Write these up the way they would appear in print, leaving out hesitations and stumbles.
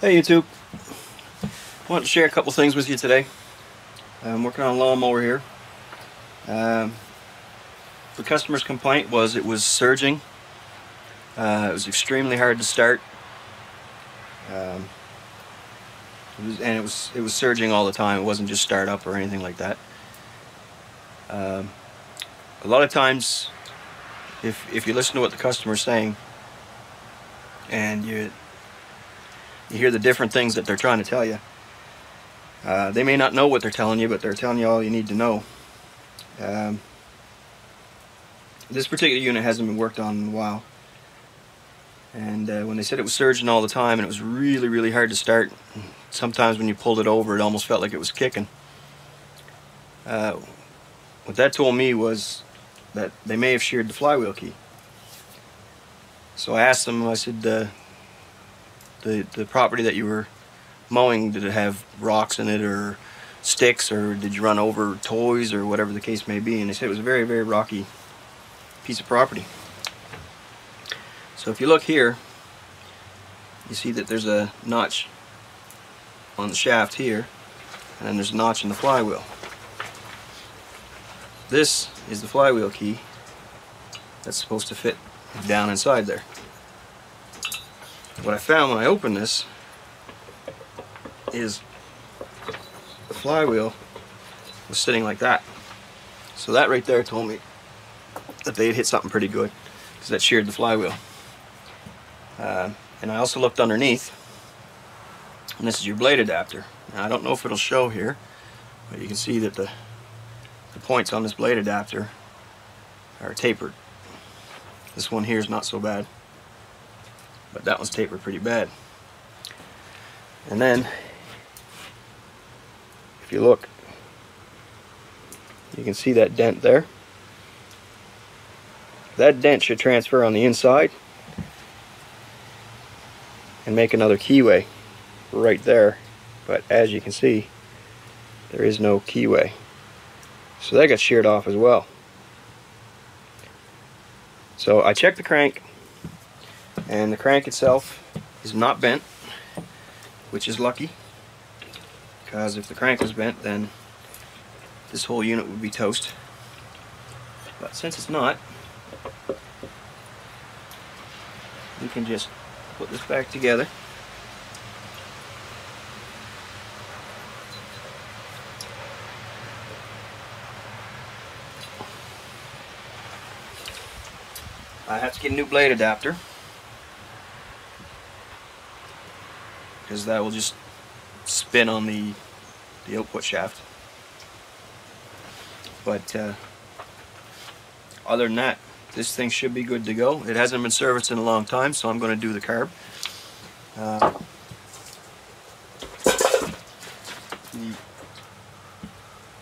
Hey YouTube, I want to share a couple things with you today. I'm working on a lawnmower here. The customer's complaint was it was surging. It was extremely hard to start. It was surging all the time. It wasn't just start up or anything like that. A lot of times, if you listen to what the customer's saying and you hear the different things that they're trying to tell you, they may not know what they're telling you, but they're telling you all you need to know. This particular unit hasn't been worked on in a while, and when they said it was surging all the time and it was really hard to start, sometimes when you pulled it over it almost felt like it was kicking. What that told me was that they may have sheared the flywheel key. So I asked them, I said, the property that you were mowing, did it have rocks in it or sticks, or did you run over toys or whatever the case may be? And they said it was a very rocky piece of property. So if you look here, you see that there's a notch on the shaft here, and then there's a notch in the flywheel. This is the flywheel key that's supposed to fit down inside there. What I found when I opened this is the flywheel was sitting like that. So that right there told me that they had hit something pretty good, because that sheared the flywheel. And I also looked underneath, and this is your blade adapter. Now I don't know if it'll show here, but you can see that the points on this blade adapter are tapered. This one here is not so bad, but that one's tapered pretty bad. And then if you look, you can see that dent there. That dent should transfer on the inside and make another keyway right there, but as you can see, there is no keyway. So that got sheared off as well. So I checked the crank, and the crank itself is not bent, which is lucky, because if the crank was bent, then this whole unit would be toast. But since it's not, we can just put this back together. I have to get a new blade adapter, because that will just spin on the output shaft. But other than that, this thing should be good to go. It hasn't been serviced in a long time, so I'm going to do the carb. The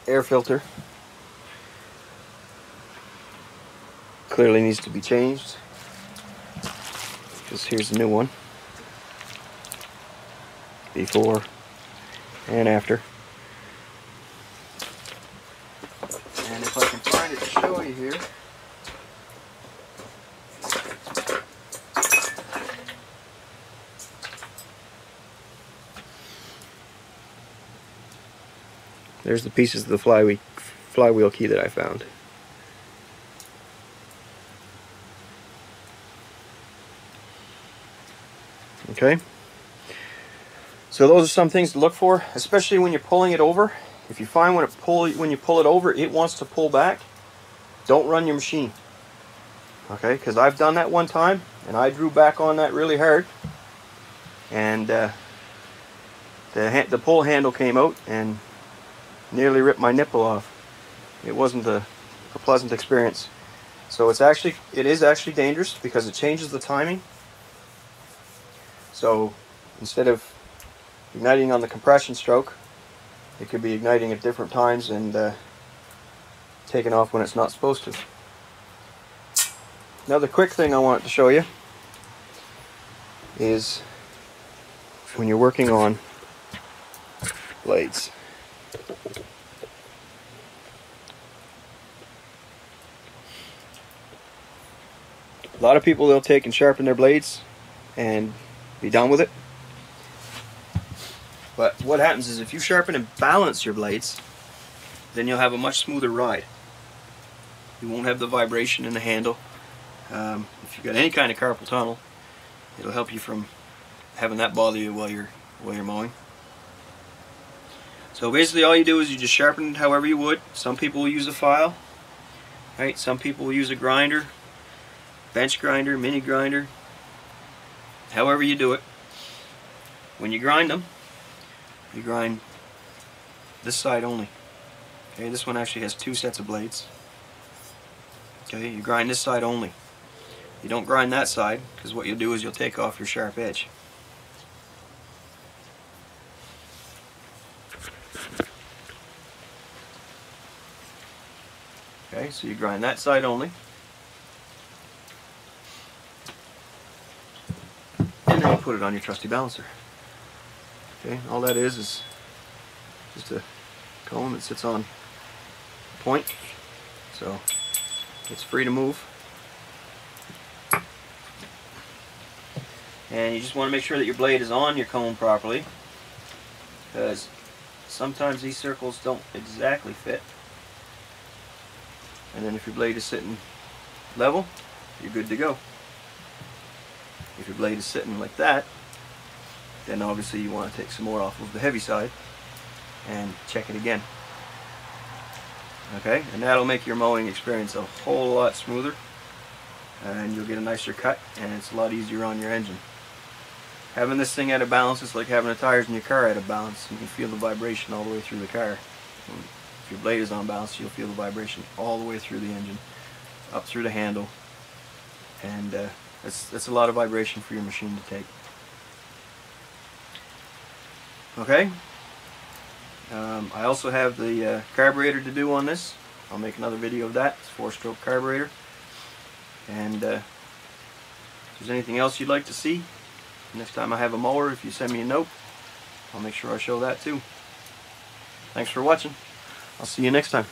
air filter clearly needs to be changed, because here's the new one, before and after. And if I can find it to show you here, there's the pieces of the flywheel key that I found. Okay, so those are some things to look for, especially when you're pulling it over. If you find when you pull it over, it wants to pull back, don't run your machine. Okay, because I've done that one time, and I drew back on that really hard, and the pull handle came out and nearly ripped my nipple off. It wasn't a pleasant experience. So it is actually dangerous, because it changes the timing. So instead of igniting on the compression stroke, it could be igniting at different times and taking off when it's not supposed to. Another quick thing I wanted to show you is when you're working on blades. A lot of people, they'll take and sharpen their blades and be done with it. But what happens is if you sharpen and balance your blades, then you'll have a much smoother ride. You won't have the vibration in the handle. If you've got any kind of carpal tunnel, it'll help you from having that bother you while you're mowing. So basically all you do is you just sharpen it however you would. Some people will use a file, right? Some people will use a grinder, bench grinder, mini grinder, however you do it. When you grind them, you grind this side only. Okay, this one actually has 2 sets of blades. Okay, you grind this side only. You don't grind that side, because what you'll do is you'll take off your sharp edge. Okay, so you grind that side only. And then you put it on your trusty balancer. Okay, all that is just a comb that sits on a point, so it's free to move. And you just want to make sure that your blade is on your comb properly, because sometimes these circles don't exactly fit. And then if your blade is sitting level, you're good to go. If your blade is sitting like that, then obviously you want to take some more off of the heavy side and check it again. Okay, and that'll make your mowing experience a whole lot smoother, and you'll get a nicer cut, and it's a lot easier on your engine. Having this thing out of balance is like having the tires in your car out of balance. You can feel the vibration all the way through the car. If your blade is on balance, you'll feel the vibration all the way through the engine, up through the handle, and that's a lot of vibration for your machine to take. Okay, I also have the carburetor to do on this. I'll make another video of that. It's a 4-stroke carburetor. And if there's anything else you'd like to see, next time I have a mower, if you send me a note, I'll make sure I show that too. Thanks for watching. I'll see you next time.